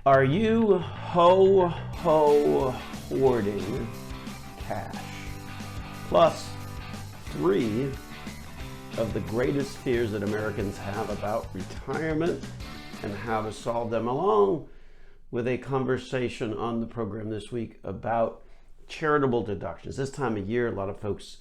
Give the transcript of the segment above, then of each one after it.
Are you hoarding cash? Plus 3 of the greatest fears that Americans have about retirement and how to solve them, along with a conversation on the program this week about charitable deductions. This time of year, a lot of folks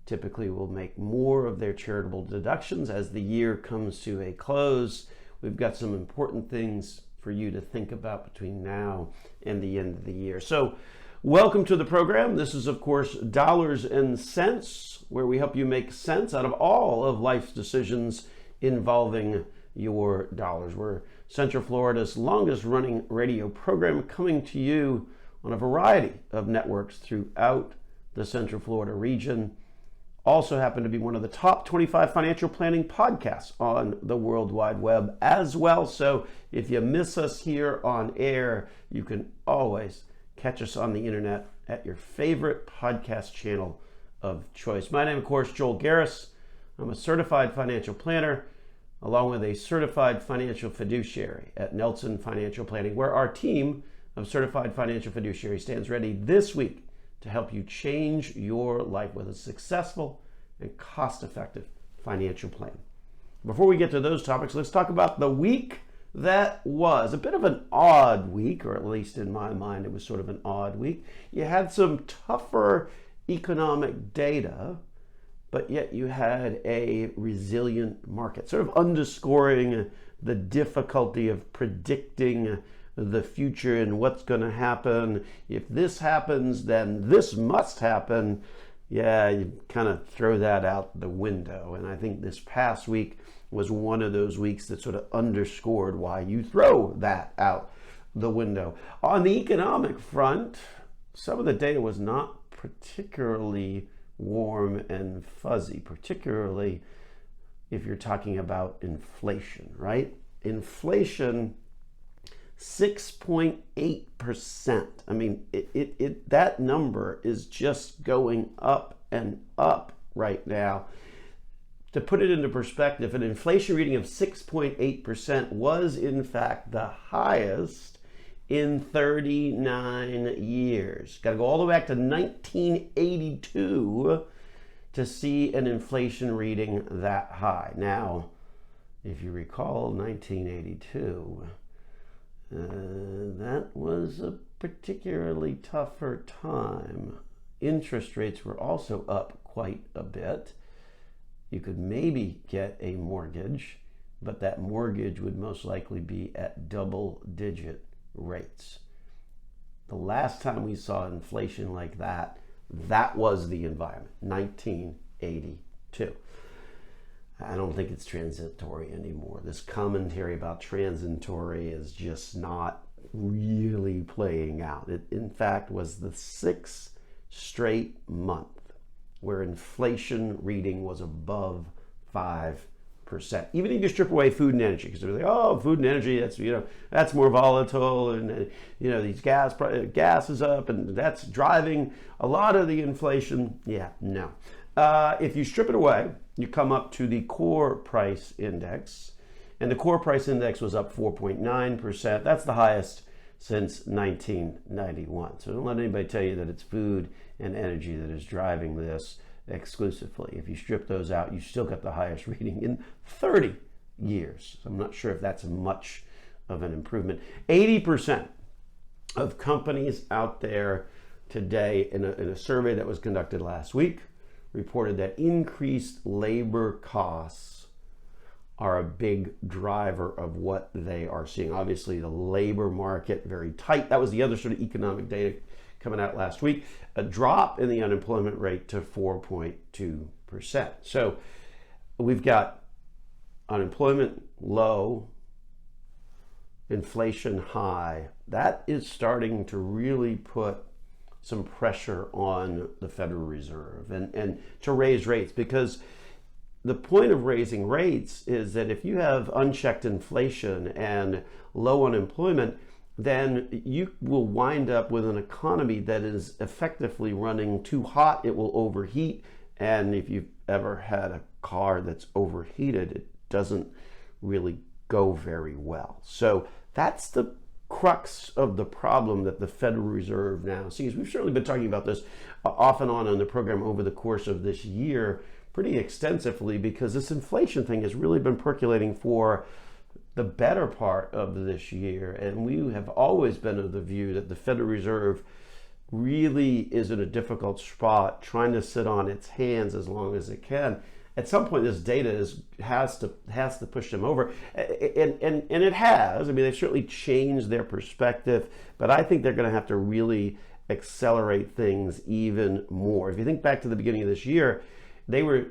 typically will make more of their charitable deductions as the year comes to a close. We've got some important things for you to think about between now and the end of the year. So welcome to the program. This is, of course, Dollars and Cents, where we help you make sense out of all of life's decisions involving your dollars. We're Central Florida's longest running radio program, coming to you on a variety of networks throughout the Central Florida region. Also happen to be one of the top 25 financial planning podcasts on the World Wide Web as well. So if you miss us here on air, you can always catch us on the internet at your favorite podcast channel of choice. My name, of course, Joel Garris. I'm a certified financial planner, along with a certified financial fiduciary at Nelson Financial Planning, where our team of certified financial fiduciaries stands ready this week to help you change your life with a successful and cost-effective financial plan. Before we get to those topics, let's talk about the week that was. A bit of an odd week, or at least in my mind, it was sort of an odd week. You had some tougher economic data, but yet you had a resilient market, sort of underscoring the difficulty of predicting the future and what's going to happen. If this happens, then this must happen. Yeah, you kind of throw that out the window. And I think this past week was one of those weeks that sort of underscored why you throw that out the window. On the economic front, some of the data was not particularly warm and fuzzy, particularly if you're talking about inflation, right? Inflation, 6.8%. I mean, that number is just going up and up right now. To put it into perspective, an inflation reading of 6.8% was in fact the highest in 39 years. Got to go all the way back to 1982 to see an inflation reading that high. Now, if you recall 1982, that was a particularly tougher time. Interest rates were also up quite a bit. You could maybe get a mortgage, but that mortgage would most likely be at double-digit rates. The last time we saw inflation like that, that was the environment, 1982. I don't think it's transitory anymore. This commentary about transitory is just not really playing out. It, in fact, was the 6th straight month where inflation reading was above 5%. Even if you strip away food and energy, because they're like, oh, food and energy, that's more volatile, and these gas is up, and that's driving a lot of the inflation. Yeah, no. If you strip it away, you come up to the core price index, and the core price index was up 4.9%. That's the highest since 1991. So don't let anybody tell you that it's food and energy that is driving this exclusively. If you strip those out, you still got the highest reading in 30 years. So I'm not sure if that's much of an improvement. 80% of companies out there today, in a survey that was conducted last week, reported that increased labor costs are a big driver of what they are seeing. Obviously, the labor market, very tight. That was the other sort of economic data coming out last week. A drop in the unemployment rate to 4.2%. So we've got unemployment low, inflation high. That is starting to really put some pressure on the Federal Reserve and to raise rates, because the point of raising rates is that if you have unchecked inflation and low unemployment, then you will wind up with an economy that is effectively running too hot. It will overheat. And if you've ever had a car that's overheated, it doesn't really go very well. So that's the crux of the problem that the Federal Reserve now sees. We've certainly been talking about this off and on the program over the course of this year pretty extensively, because this inflation thing has really been percolating for the better part of this year. And we have always been of the view that the Federal Reserve really is in a difficult spot, trying to sit on its hands as long as it can. At some point, this data has to push them over, and it has. I mean, they've certainly changed their perspective, but I think they're going to have to really accelerate things even more. If you think back to the beginning of this year, they were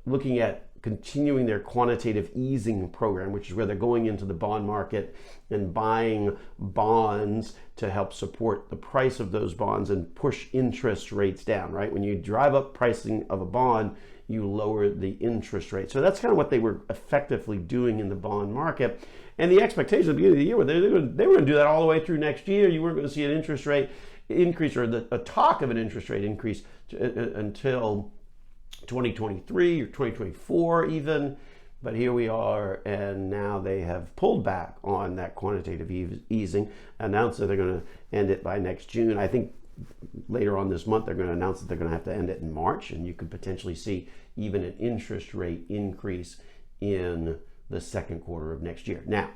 looking at continuing their quantitative easing program, which is where they're going into the bond market and buying bonds to help support the price of those bonds and push interest rates down, right? When you drive up pricing of a bond, you lower the interest rate. So that's kind of what they were effectively doing in the bond market. And the expectation at the beginning of the year were they were going to do that all the way through next year. You weren't going to see an interest rate increase, or a talk of an interest rate increase until 2023 or 2024 even. But here we are, and now they have pulled back on that quantitative easing, announced that they're going to end it by next June. I think later on this month they're going to announce that they're going to have to end it in March, and you could potentially see even an interest rate increase in the second quarter of next year. Now,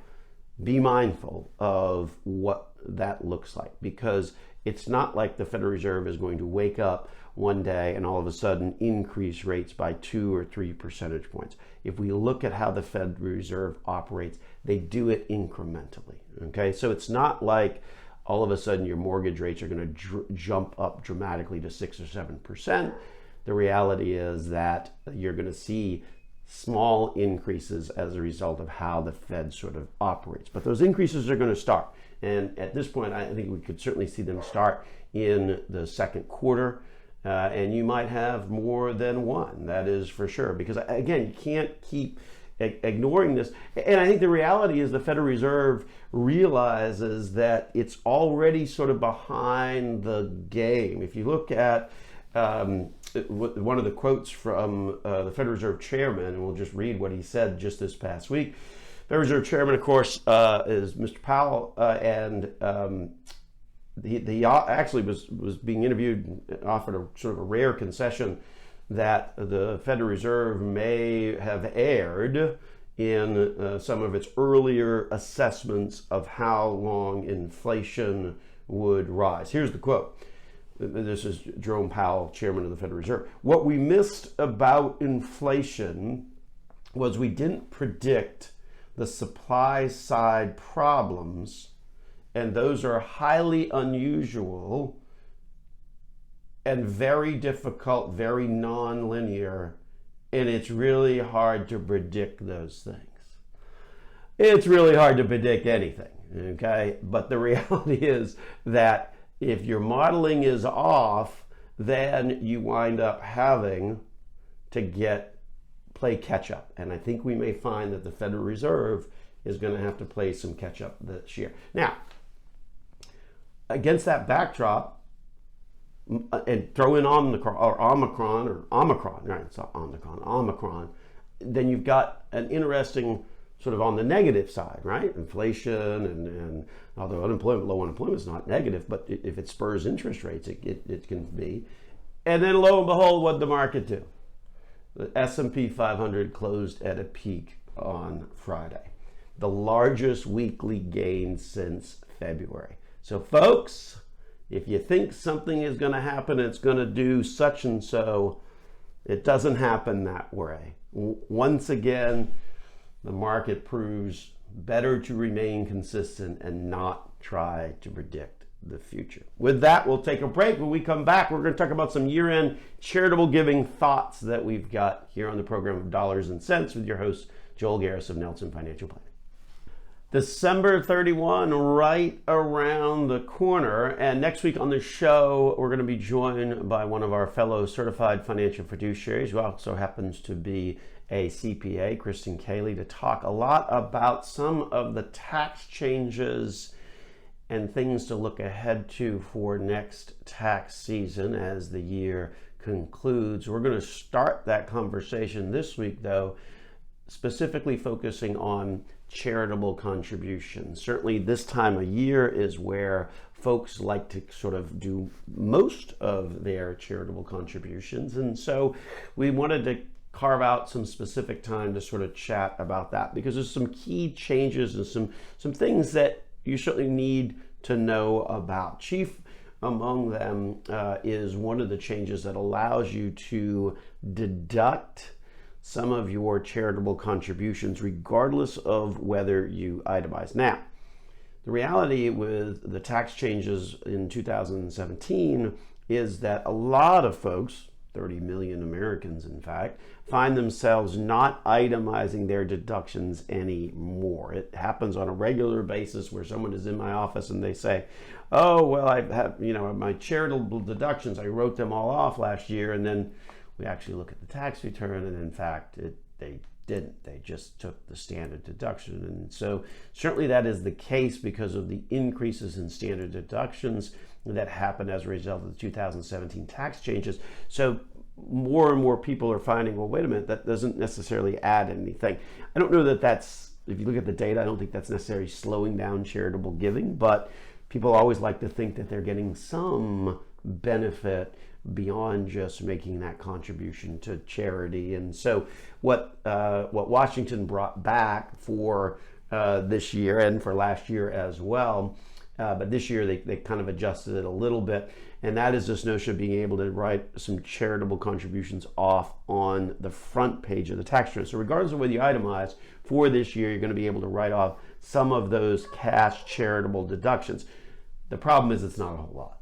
be mindful of what that looks like, because it's not like the Federal Reserve is going to wake up one day and all of a sudden increase rates by 2 or 3 percentage points. If we look at how the Federal Reserve operates, they do it incrementally. Okay, so it's not like all of a sudden your mortgage rates are going to jump up dramatically to 6 or 7%. The reality is that you're going to see small increases as a result of how the Fed sort of operates. But those increases are going to start. And at this point, I think we could certainly see them start in the second quarter. And you might have more than one, that is for sure. Because again, you can't keep ignoring this. And I think the reality is the Federal Reserve realizes that it's already sort of behind the game. If you look at one of the quotes from the Federal Reserve Chairman, and we'll just read what he said just this past week. Federal Reserve Chairman, of course, is Mr. Powell, and he actually was being interviewed and offered a sort of a rare concession that the Federal Reserve may have erred in some of its earlier assessments of how long inflation would rise. Here's the quote. This is Jerome Powell, Chairman of the Federal Reserve. "What we missed about inflation was we didn't predict the supply side problems, and those are highly unusual and very difficult, very non-linear, and it's really hard to predict those things." It's really hard to predict anything, okay? But the reality is that if your modeling is off, then you wind up having to play catch up. And I think we may find that the Federal Reserve is going to have to play some catch up this year. Now, against that backdrop, and throw in Omicron, right? It's not Omicron. Then you've got an interesting sort of on the negative side, right? Inflation and although low unemployment is not negative, but if it spurs interest rates, it can be. And then lo and behold, what did the market do? The S&P 500 closed at a peak on Friday, the largest weekly gain since February. So folks, if you think something is going to happen, it's going to do such and so, it doesn't happen that way. Once again, the market proves better to remain consistent and not try to predict the future. With that, we'll take a break. When we come back, we're going to talk about some year-end charitable giving thoughts that we've got here on the program of Dollars and Cents with your host, Joel Garris of Nelson Financial Planning. December 31, right around the corner. And next week on the show, we're going to be joined by one of our fellow certified financial fiduciaries, who also happens to be a CPA, Kristen Cayley, to talk a lot about some of the tax changes and things to look ahead to for next tax season as the year concludes. We're going to start that conversation this week, though, specifically focusing on charitable contributions. Certainly this time of year is where folks like to sort of do most of their charitable contributions. And so we wanted to carve out some specific time to sort of chat about that, because there's some key changes and some things that you certainly need to know about. Chief among them is one of the changes that allows you to deduct some of your charitable contributions regardless of whether you itemize. Now, the reality with the tax changes in 2017 is that a lot of folks, 30 million Americans in fact, find themselves not itemizing their deductions anymore. It happens on a regular basis where someone is in my office and they say, oh, well, I have, my charitable deductions, I wrote them all off last year, and then we actually look at the tax return, and in fact, they didn't. They just took the standard deduction. And so certainly that is the case because of the increases in standard deductions that happened as a result of the 2017 tax changes. So more and more people are finding, well, wait a minute, that doesn't necessarily add anything. I don't know that that's, if you look at the data, I don't think that's necessarily slowing down charitable giving, but people always like to think that they're getting some benefit beyond just making that contribution to charity. And so what Washington brought back for this year and for last year as well, but this year they kind of adjusted it a little bit, and that is this notion of being able to write some charitable contributions off on the front page of the tax return. So regardless of whether you itemize, for this year you're going to be able to write off some of those cash charitable deductions. The problem is it's not a whole lot.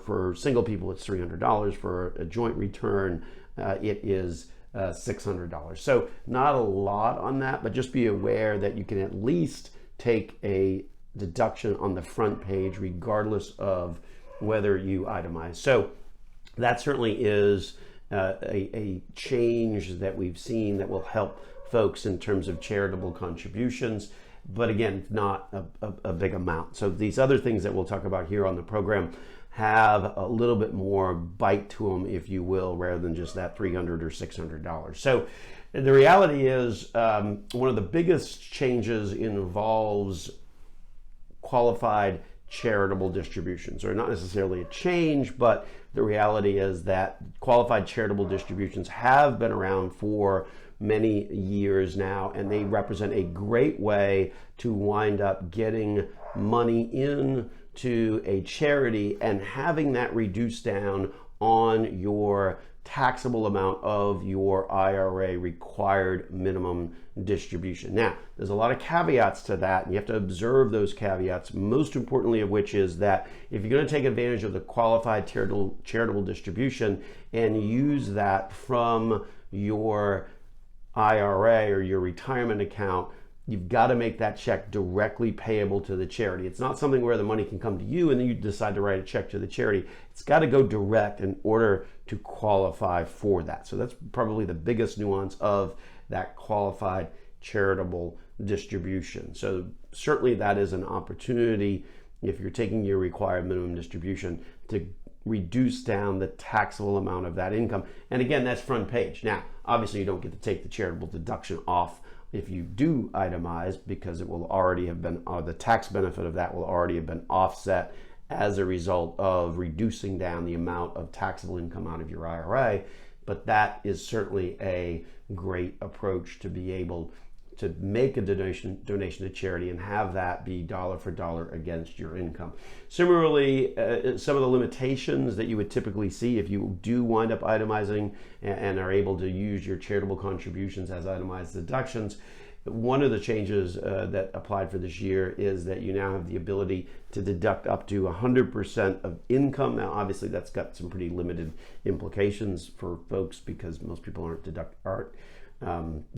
For single people, it's $300. For a joint return, it is $600. So not a lot on that, but just be aware that you can at least take a deduction on the front page regardless of whether you itemize. So that certainly is a change that we've seen that will help folks in terms of charitable contributions. But again, not a big amount. So these other things that we'll talk about here on the program have a little bit more bite to them, if you will, rather than just that $300 or $600. So the reality is one of the biggest changes involves qualified charitable distributions, or not necessarily a change, but the reality is that qualified charitable distributions have been around for many years now, and they represent a great way to wind up getting money in to a charity and having that reduced down on your taxable amount of your IRA required minimum distribution. Now, there's a lot of caveats to that, and you have to observe those caveats, most importantly of which is that if you're going to take advantage of the qualified charitable distribution and use that from your IRA or your retirement account, you've got to make that check directly payable to the charity. It's not something where the money can come to you and then you decide to write a check to the charity. It's got to go direct in order to qualify for that. So that's probably the biggest nuance of that qualified charitable distribution. So certainly that is an opportunity, if you're taking your required minimum distribution, to reduce down the taxable amount of that income. And again, that's front page. Now, obviously you don't get to take the charitable deduction off if you do itemize, because it will already have been, the tax benefit of that will already have been offset as a result of reducing down the amount of taxable income out of your IRA. But that is certainly a great approach to be able to make a donation to charity and have that be dollar for dollar against your income. Similarly, some of the limitations that you would typically see if you do wind up itemizing and are able to use your charitable contributions as itemized deductions, one of the changes that applied for this year is that you now have the ability to deduct up to 100% of income. Now, obviously, that's got some pretty limited implications for folks because most people aren't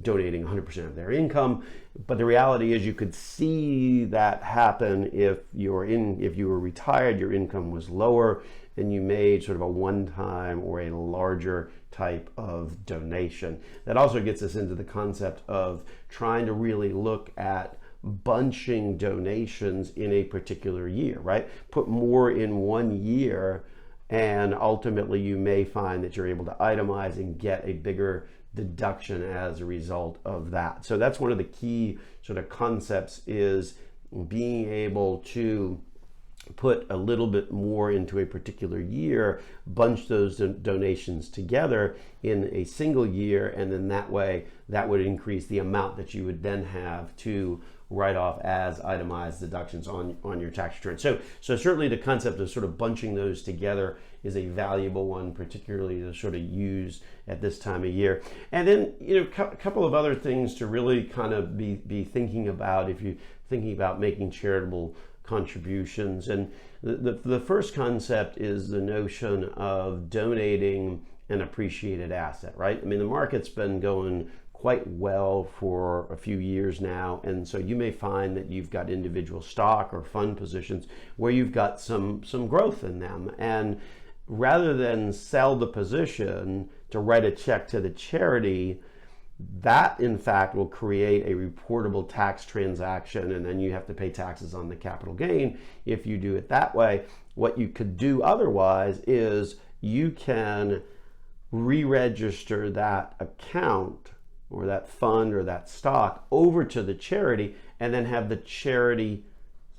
donating 100% of their income. But the reality is you could see that happen if you were retired, your income was lower, and you made sort of a one-time or a larger type of donation. That also gets us into the concept of trying to really look at bunching donations in a particular year, right? Put more in one year, and ultimately you may find that you're able to itemize and get a bigger deduction as a result of that. So that's one of the key sort of concepts, is being able to put a little bit more into a particular year, bunch those donations together in a single year, and then that way that would increase the amount that you would then have to write off as itemized deductions on your tax return. So certainly the concept of sort of bunching those together is a valuable one, particularly to sort of use at this time of year. And then, a couple of other things to really kind of be thinking about if you're thinking about making charitable contributions. And the first concept is the notion of donating an appreciated asset, right? I mean, the market's been going quite well for a few years now, and so you may find that you've got individual stock or fund positions where you've got some growth in them, and rather than sell the position to write a check to the charity, that in fact will create a reportable tax transaction, and then you have to pay taxes on the capital gain if you do it that way. What you could do otherwise is you can re-register that account or that fund or that stock over to the charity and then have the charity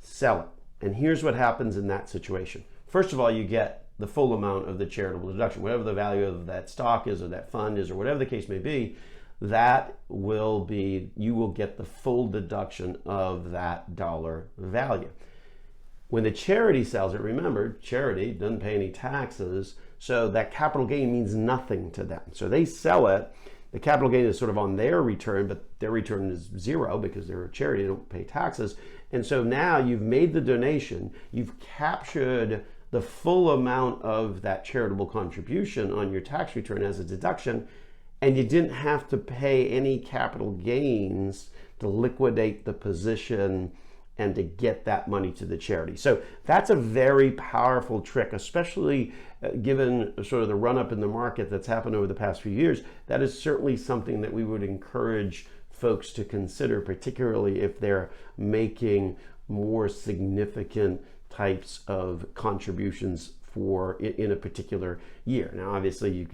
sell it. And here's what happens in that situation. First of all, you get the full amount of the charitable deduction, whatever the value of that stock is or that fund is or whatever the case may be, that will be, you will get the full deduction of that dollar value. When the charity sells it, remember, charity doesn't pay any taxes, so that capital gain means nothing to them. So they sell it, the capital gain is sort of on their return, but their return is zero because they're a charity, they don't pay taxes. And so now you've made the donation, you've captured the full amount of that charitable contribution on your tax return as a deduction, and you didn't have to pay any capital gains to liquidate the position and to get that money to the charity. So that's a very powerful trick, especially given sort of the run-up in the market that's happened over the past few years. That is certainly something that we would encourage folks to consider, particularly if they're making more significant types of contributions in a particular year. Now, obviously, you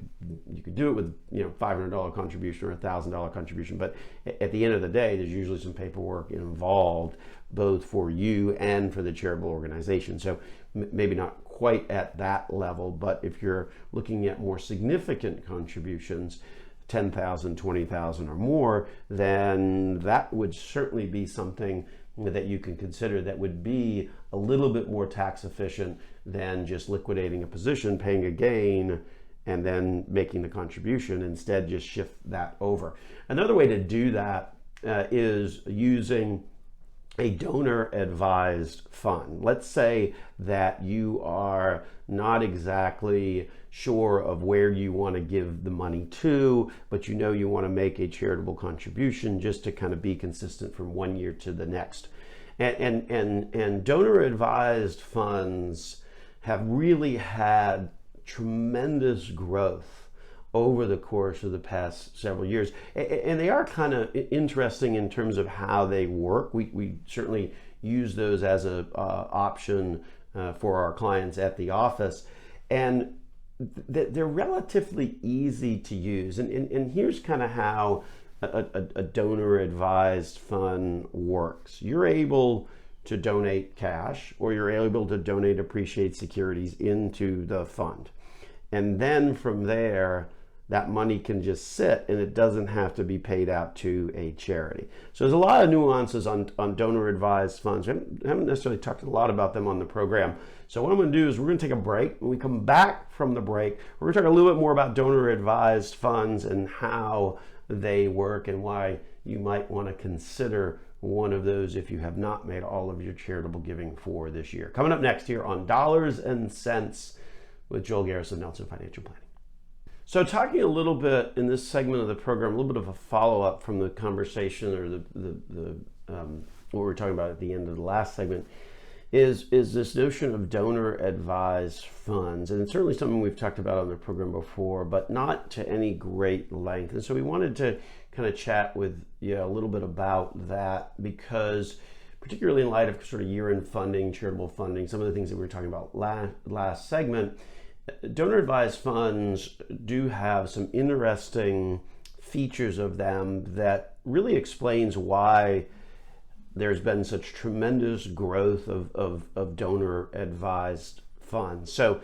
could do it with $500 contribution or $1,000 contribution, but at the end of the day, there's usually some paperwork involved, both for you and for the charitable organization. So maybe not quite at that level, but if you're looking at more significant contributions, 10,000, 20,000 or more, then that would certainly be something that you can consider that would be a little bit more tax efficient than just liquidating a position, paying a gain, and then making the contribution. Instead, just shift that over. Another way to do that is using a donor advised fund. Let's say that you are not exactly sure of where you want to give the money to, but you want to make a charitable contribution just to kind of be consistent from one year to the next. And donor advised funds have really had tremendous growth over the course of the past several years. And they are kind of interesting in terms of how they work. We certainly use those as an option for our clients at the office. And they're relatively easy to use. And here's kind of how a donor advised fund works. You're able to donate cash, or you're able to donate appreciated securities into the fund. And then from there, that money can just sit and it doesn't have to be paid out to a charity. So there's a lot of nuances on donor advised funds. We haven't necessarily talked a lot about them on the program. So what I'm going to do is we're going to take a break. When we come back from the break, we're going to talk a little bit more about donor advised funds and how they work and why you might want to consider one of those if you have not made all of your charitable giving for this year. Coming up next here on Dollars and Cents with Joel Garris of Nelson Financial Planning. So talking a little bit in this segment of the program, a little bit of a follow-up from the conversation or the what we were talking about at the end of the last segment is this notion of donor advised funds. And it's certainly something we've talked about on the program before, but not to any great length. And so we wanted to kind of chat with you a little bit about that, because particularly in light of sort of year-end funding, charitable funding, some of the things that we were talking about last segment, donor advised funds do have some interesting features of them that really explains why there's been such tremendous growth of donor advised funds. So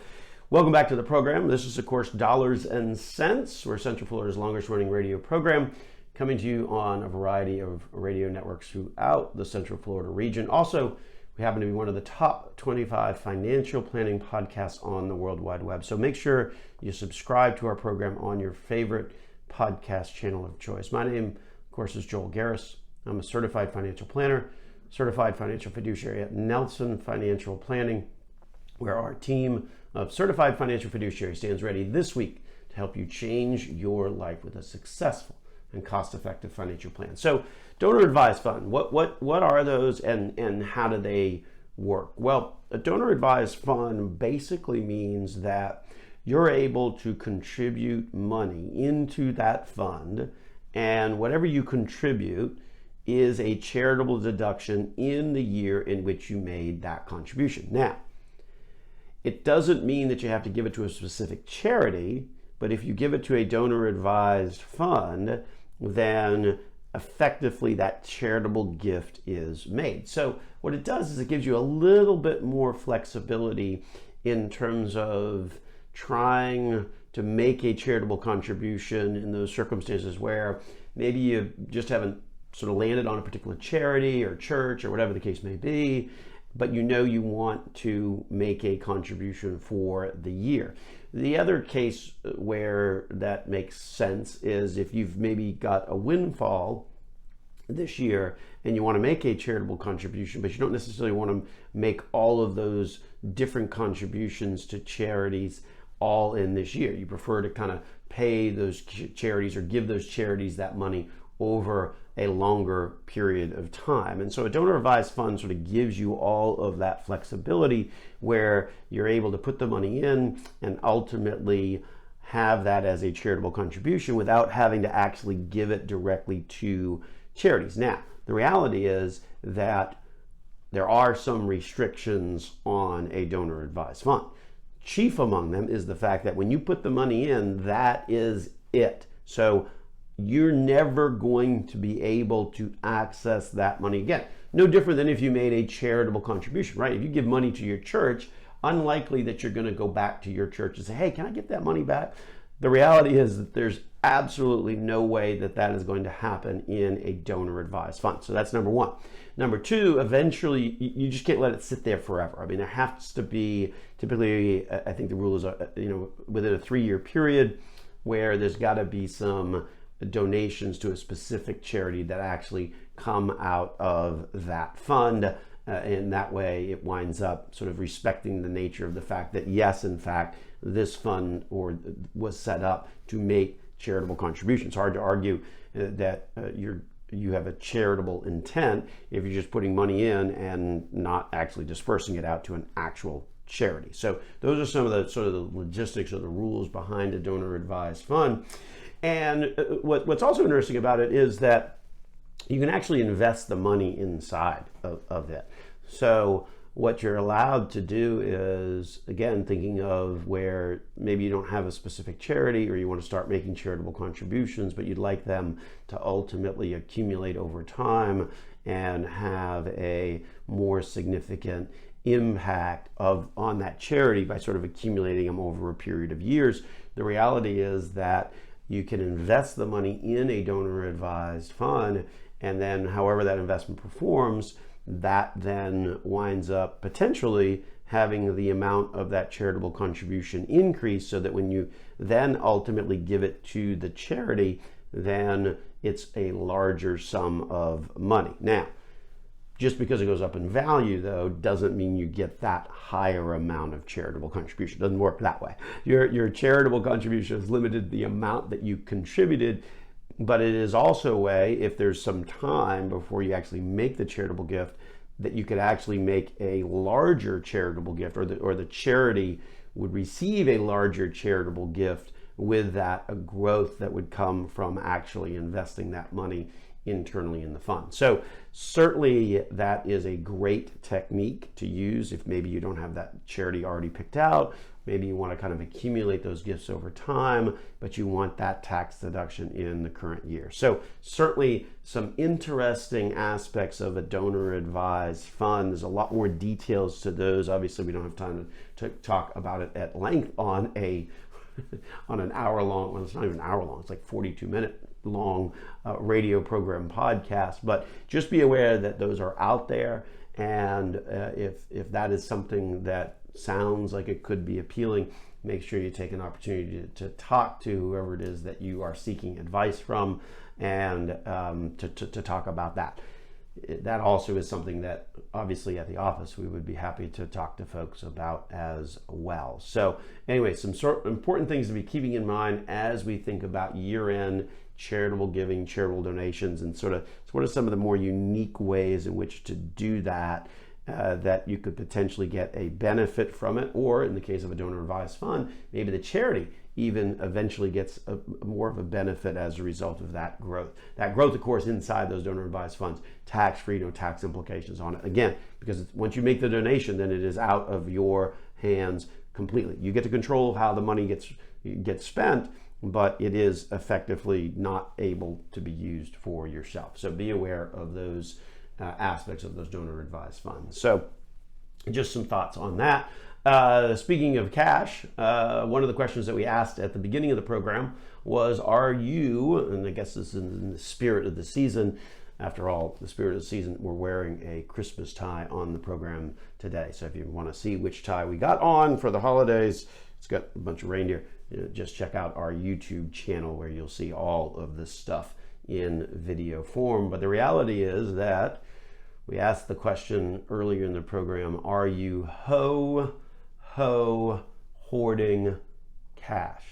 welcome back to the program. This is, of course, Dollars and Cents. We're Central Florida's longest running radio program, coming to you on a variety of radio networks throughout the Central Florida region. Also, we happen to be one of the top 25 financial planning podcasts on the World Wide Web. So make sure you subscribe to our program on your favorite podcast channel of choice. My name, of course, is Joel Garris. I'm a certified financial planner, certified financial fiduciary at Nelson Financial Planning, where our team of certified financial fiduciaries stands ready this week to help you change your life with a successful and cost-effective financial plan. So, donor advised fund, what are those and how do they work? Well, a donor advised fund basically means that you're able to contribute money into that fund, and whatever you contribute is a charitable deduction in the year in which you made that contribution. Now, it doesn't mean that you have to give it to a specific charity, but if you give it to a donor advised fund, then effectively that charitable gift is made. So what it does is it gives you a little bit more flexibility in terms of trying to make a charitable contribution in those circumstances where maybe you just haven't sort of landed on a particular charity or church or whatever the case may be, but you know you want to make a contribution for the year. The other case where that makes sense is if you've maybe got a windfall this year and you want to make a charitable contribution, but you don't necessarily want to make all of those different contributions to charities all in this year. You prefer to kind of pay those charities or give those charities that money over a longer period of time. And so a donor advised fund sort of gives you all of that flexibility where you're able to put the money in and ultimately have that as a charitable contribution without having to actually give it directly to charities. Now, the reality is that there are some restrictions on a donor advised fund. Chief among them is the fact that when you put the money in, that is it. So you're never going to be able to access that money again. No different than if you made a charitable contribution, right? If you give money to your church, unlikely that you're going to go back to your church and say, hey, can I get that money back? The reality is that there's absolutely no way that that is going to happen in a donor advised fund. So that's number one. Number two, eventually you just can't let it sit there forever. I mean, there has to be, typically, I think the rule is, within a 3-year period where there's got to be some donations to a specific charity that actually come out of that fund. And that way it winds up sort of respecting the nature of the fact that, yes, in fact, this fund was set up to make charitable contributions. It's hard to argue that you have a charitable intent if you're just putting money in and not actually dispersing it out to an actual charity. So those are some of the sort of the logistics or the rules behind a donor advised fund. And what's also interesting about it is that you can actually invest the money inside of it. So what you're allowed to do is, again, thinking of where maybe you don't have a specific charity or you want to start making charitable contributions, but you'd like them to ultimately accumulate over time and have a more significant impact on that charity by sort of accumulating them over a period of years. The reality is that you can invest the money in a donor advised fund, and then however that investment performs, that then winds up potentially having the amount of that charitable contribution increase, so that when you then ultimately give it to the charity, then it's a larger sum of money. Now, just because it goes up in value, though, doesn't mean you get that higher amount of charitable contribution. It doesn't work that way. Your charitable contribution is limited to the amount that you contributed, but it is also a way, if there's some time before you actually make the charitable gift, that you could actually make a larger charitable gift, or the charity would receive a larger charitable gift with that a growth that would come from actually investing that money internally in the fund. So certainly that is a great technique to use if maybe you don't have that charity already picked out, Maybe you want to kind of accumulate those gifts over time, but you want that tax deduction in the current year. So certainly some interesting aspects of a donor advised fund. There's a lot more details to those. Obviously, we don't have time to talk about it at length on an hour long, well, it's not even an hour long, it's like 42-minute long radio program podcast, but just be aware that those are out there. And if that is something that sounds like it could be appealing, make sure you take an opportunity to talk to whoever it is that you are seeking advice from, and to talk about that. That also is something that obviously at the office we would be happy to talk to folks about as well. So anyway, some sort of important things to be keeping in mind as we think about year-end charitable giving, charitable donations, and sort of what are some of the more unique ways in which to do that, that you could potentially get a benefit from it, or in the case of a donor advised fund, maybe the charity even eventually gets more of a benefit as a result of that growth. That growth, of course, inside those donor advised funds, tax-free, no tax implications on it. Again, because once you make the donation, then it is out of your hands completely. You get to control how the money gets spent, but it is effectively not able to be used for yourself. So be aware of those aspects of those donor advised funds. So just some thoughts on that. Speaking of cash, one of the questions that we asked at the beginning of the program was, are you, and I guess this is in the spirit of the season, after all, the spirit of the season, we're wearing a Christmas tie on the program today. So if you want to see which tie we got on for the holidays, it's got a bunch of reindeer, just check out our YouTube channel where you'll see all of this stuff in video form. But the reality is that we asked the question earlier in the program, are you hoarding cash?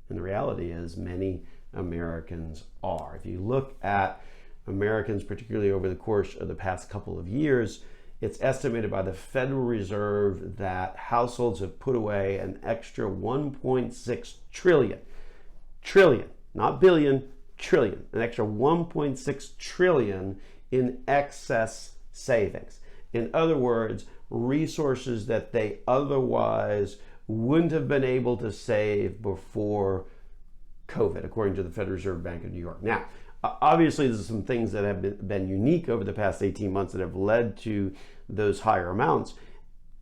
And the reality is many Americans are. If you look at Americans, particularly over the course of the past couple of years, it's estimated by the Federal Reserve that households have put away an extra 1.6 trillion, not billion, trillion, an extra 1.6 trillion in excess savings. In other words, resources that they otherwise wouldn't have been able to save before COVID, according to the Federal Reserve Bank of New York. Now, obviously, there's some things that have been unique over the past 18 months that have led to those higher amounts.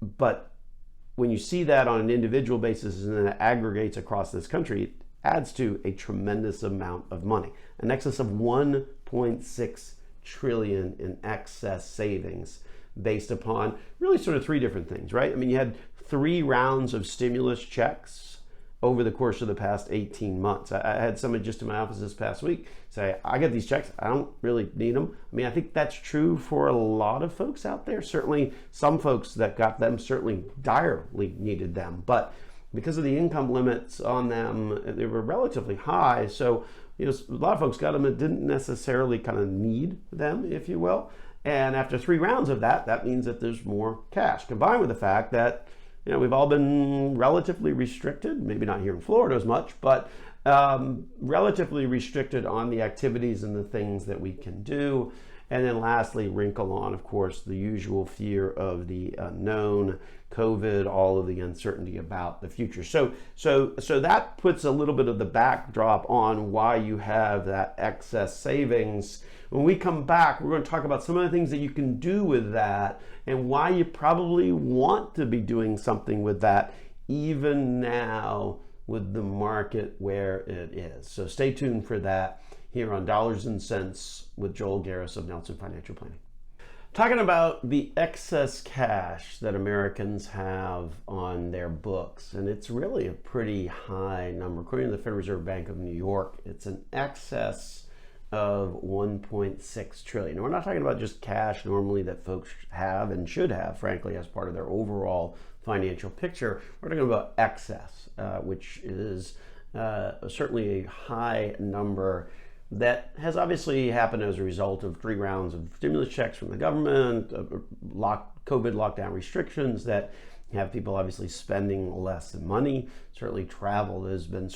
But when you see that on an individual basis and then it aggregates across this country, it adds to a tremendous amount of money. An excess of 1.6 trillion in excess savings based upon really sort of three different things, right? I mean, you had 3 rounds of stimulus checks over the course of the past 18 months. I had somebody just in my office this past week say, I got these checks, I don't really need them. I mean, I think that's true for a lot of folks out there. Certainly some folks that got them certainly direly needed them, but because of the income limits on them, they were relatively high. So, a lot of folks got them that didn't necessarily kind of need them, if you will. And after 3 rounds of that, that means that there's more cash, combined with the fact that we've all been relatively restricted, maybe not here in Florida as much, but relatively restricted on the activities and the things that we can do. And then lastly, wrinkle on, of course, the usual fear of the unknown, COVID, all of the uncertainty about the future. So that puts a little bit of the backdrop on why you have that excess savings. When we come back, we're going to talk about some of the things that you can do with that and why you probably want to be doing something with that even now with the market where it is. So stay tuned for that here on Dollars and Cents with Joel Garris of Nelson Financial Planning. Talking about the excess cash that Americans have on their books, and it's really a pretty high number. According to the Federal Reserve Bank of New York, it's an excess of 1.6 trillion. And we're not talking about just cash normally that folks have and should have, frankly, as part of their overall financial picture. We're talking about excess, which is certainly a high number that has obviously happened as a result of 3 rounds of stimulus checks from the government, COVID lockdown restrictions that have people obviously spending less money. Certainly travel has been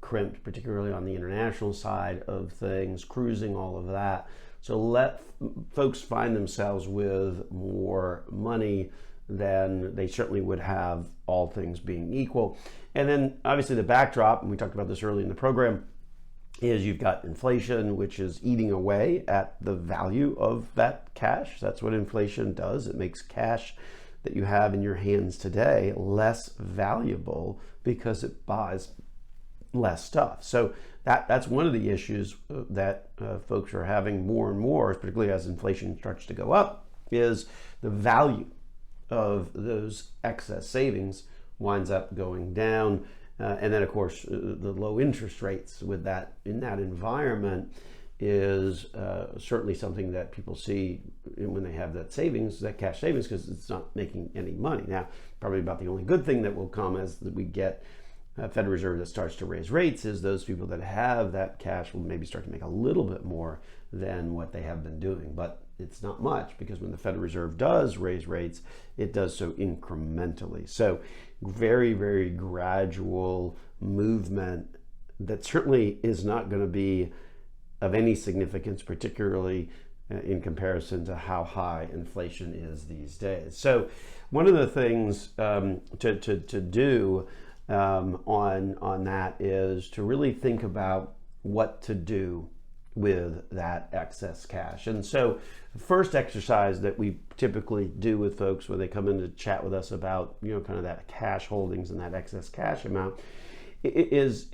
crimped, particularly on the international side of things, cruising, all of that. So let folks find themselves with more money than they certainly would have, all things being equal. And then obviously the backdrop, and we talked about this early in the program, is you've got inflation, which is eating away at the value of that cash. That's what inflation does. It makes cash that you have in your hands today less valuable because it buys less stuff. So that's one of the issues that folks are having more and more, particularly as inflation starts to go up, is the value of those excess savings winds up going down. And then, of course, the low interest rates with that in that environment is certainly something that people see when they have that savings, that cash savings, because it's not making any money. Now, probably about the only good thing that will come as we get Federal Reserve that starts to raise rates is those people that have that cash will maybe start to make a little bit more than what they have been doing. But it's not much, because when the Federal Reserve does raise rates, it does so incrementally. So very, very gradual movement that certainly is not going to be of any significance, particularly in comparison to how high inflation is these days. So one of the things to do on that is to really think about what to do with that excess cash. And so the first exercise that we typically do with folks when they come in to chat with us about, kind of that cash holdings and that excess cash amount is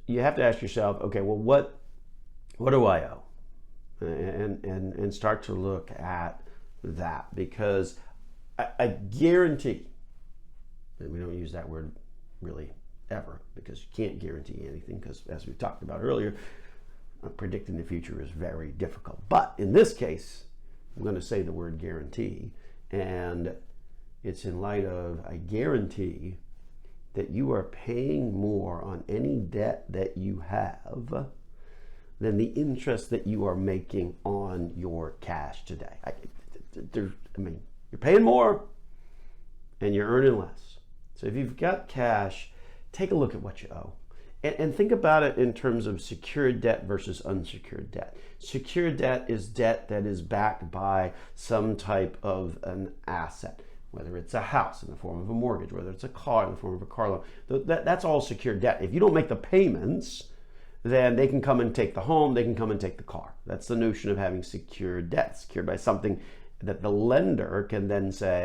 you have to ask yourself, okay, well, what do I owe? And start to look at that, because I guarantee, and we don't use that word really ever, because you can't guarantee anything, because as we talked about earlier, predicting the future is very difficult. But in this case, I'm going to say the word guarantee, and it's in light of, I guarantee that you are paying more on any debt that you have than the interest that you are making on your cash today. You're paying more and you're earning less. So if you've got cash, take a look at what you owe. And think about it in terms of secured debt versus unsecured debt. Secured debt is debt that is backed by some type of an asset, whether it's a house in the form of a mortgage, whether it's a car in the form of a car loan. That's all secured debt. If you don't make the payments, then they can come and take the home, they can come and take the car. That's the notion of having secured debt, secured by something that the lender can then say,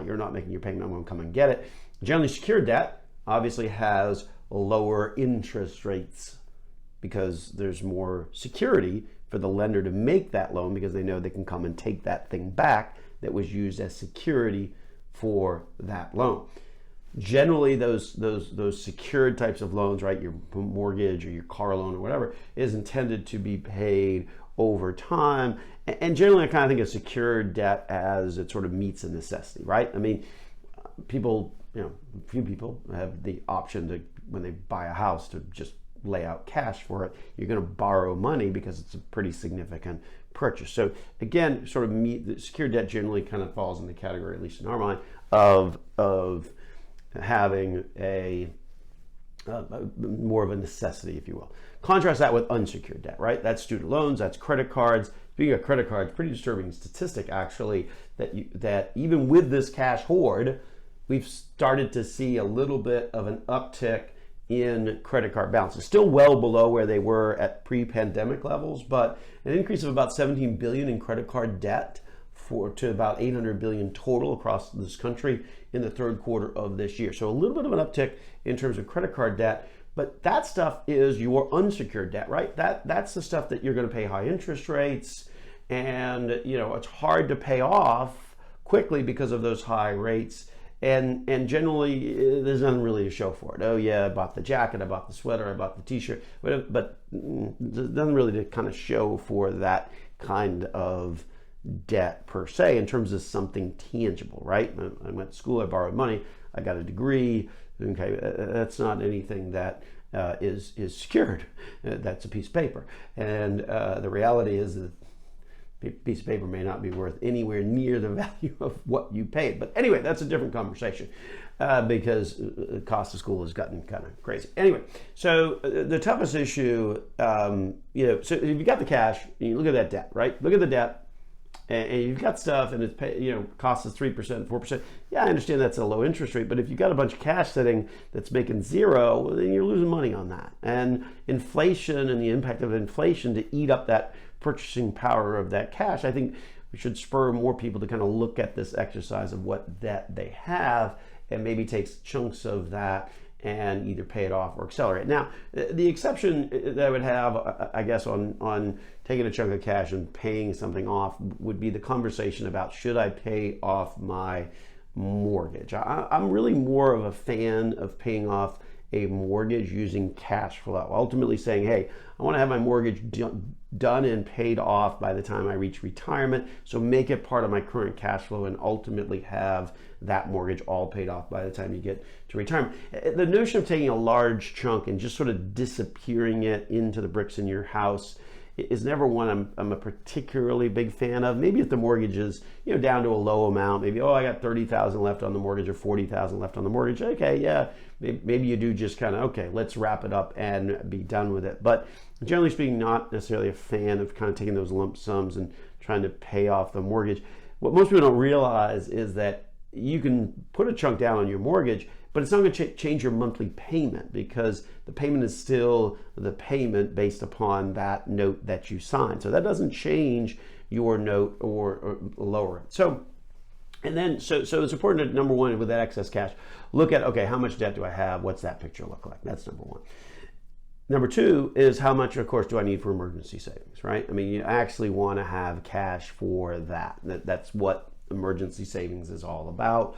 you're not making your payment, I'm going to come and get it. Generally, secured debt obviously has lower interest rates because there's more security for the lender to make that loan, because they know they can come and take that thing back that was used as security for that loan. Generally, those secured types of loans, right, your mortgage or your car loan or whatever, is intended to be paid over time. And generally, I kind of think of secured debt as it sort of meets a necessity, right? I mean, people, few people have the option to, when they buy a house, to just lay out cash for it. You're going to borrow money because it's a pretty significant purchase. So again, sort of the secured debt generally kind of falls in the category, at least in our mind, of having a more of a necessity, if you will. Contrast that with unsecured debt, right? That's student loans, that's credit cards. Speaking of credit cards, pretty disturbing statistic actually, that even with this cash hoard, we've started to see a little bit of an uptick in credit card balances. Still well below where they were at pre-pandemic levels, but an increase of about 17 billion in credit card debt to about 800 billion total across this country in the third quarter of this year. So a little bit of an uptick in terms of credit card debt, but that stuff is your unsecured debt, right? That's the stuff that you're going to pay high interest rates, and it's hard to pay off quickly because of those high rates. And generally, there's nothing really to show for it. Oh yeah, I bought the jacket, I bought the sweater, I bought the t-shirt, but there's nothing really to kind of show for that kind of debt per se in terms of something tangible, right? I went to school, I borrowed money, I got a degree. Okay, that's not anything that is secured. That's a piece of paper, and the reality is that a piece of paper may not be worth anywhere near the value of what you paid. But anyway, that's a different conversation because the cost of school has gotten kind of crazy. Anyway, so the toughest issue, so if you got the cash, you look at that debt, right? Look at the debt. and you've got stuff and it's costs us 3%, 4%. Yeah, I understand that's a low interest rate, but if you've got a bunch of cash sitting that's making zero, well, then you're losing money on that. And inflation and the impact of inflation to eat up that purchasing power of that cash, I think we should spur more people to kind of look at this exercise of what debt they have and maybe take chunks of that and either pay it off or accelerate. Now, the exception that I would have, I guess, on taking a chunk of cash and paying something off would be the conversation about, should I pay off my mortgage? I'm really more of a fan of paying off a mortgage using cash flow. Ultimately saying, hey, I want to have my mortgage done and paid off by the time I reach retirement, so make it part of my current cash flow and ultimately have that mortgage all paid off by the time you get to retirement. The notion of taking a large chunk and just sort of disappearing it into the bricks in your house is never one I'm a particularly big fan of. Maybe if the mortgage is down to a low amount, maybe, I got $30,000 left on the mortgage or $40,000 left on the mortgage. Okay, yeah, maybe you do just kind of, okay, let's wrap it up and be done with it. But generally speaking, not necessarily a fan of kind of taking those lump sums and trying to pay off the mortgage. What most people don't realize is that you can put a chunk down on your mortgage, but it's not going to change your monthly payment, because the payment is still the payment based upon that note that you signed. So that doesn't change your note or lower it. So it's important to, number one, with that excess cash, look at, okay, how much debt do I have? What's that picture look like? That's number one. Number two is, how much, of course, do I need for emergency savings, right? I mean, you actually want to have cash for that. That's what emergency savings is all about.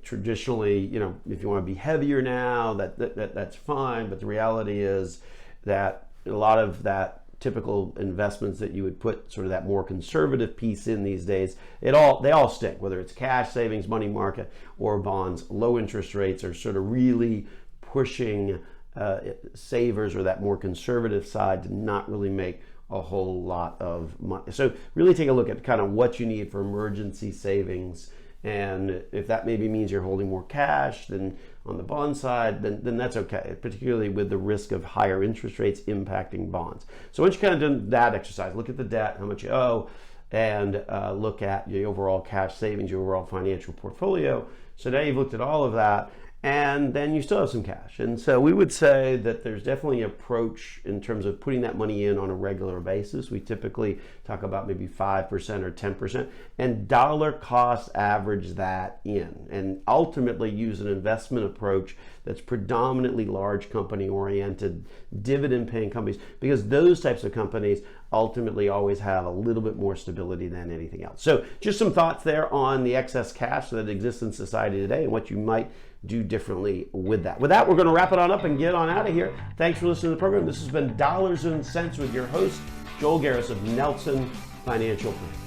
Traditionally, if you want to be heavier now, that's fine. But the reality is that a lot of that typical investments that you would put sort of that more conservative piece in these days, they all stink, whether it's cash savings, money market, or bonds. Low interest rates are sort of really pushing savers or that more conservative side to not really make a whole lot of money. So really take a look at kind of what you need for emergency savings. And if that maybe means you're holding more cash than on the bond side, then that's okay, particularly with the risk of higher interest rates impacting bonds. So once you kind of done that exercise, look at the debt, how much you owe, and look at your overall cash savings, your overall financial portfolio. So now you've looked at all of that, and then you still have some cash. And so we would say that there's definitely an approach in terms of putting that money in on a regular basis. We typically talk about maybe 5% or 10%, and dollar cost average that in, and ultimately use an investment approach that's predominantly large company oriented, dividend paying companies, because those types of companies ultimately always have a little bit more stability than anything else. So just some thoughts there on the excess cash that exists in society today and what you might do differently with that. With that, we're going to wrap it on up and get on out of here. Thanks for listening to the program. This has been Dollars and Cents with your host, Joel Garris of Nelson Financial Planning.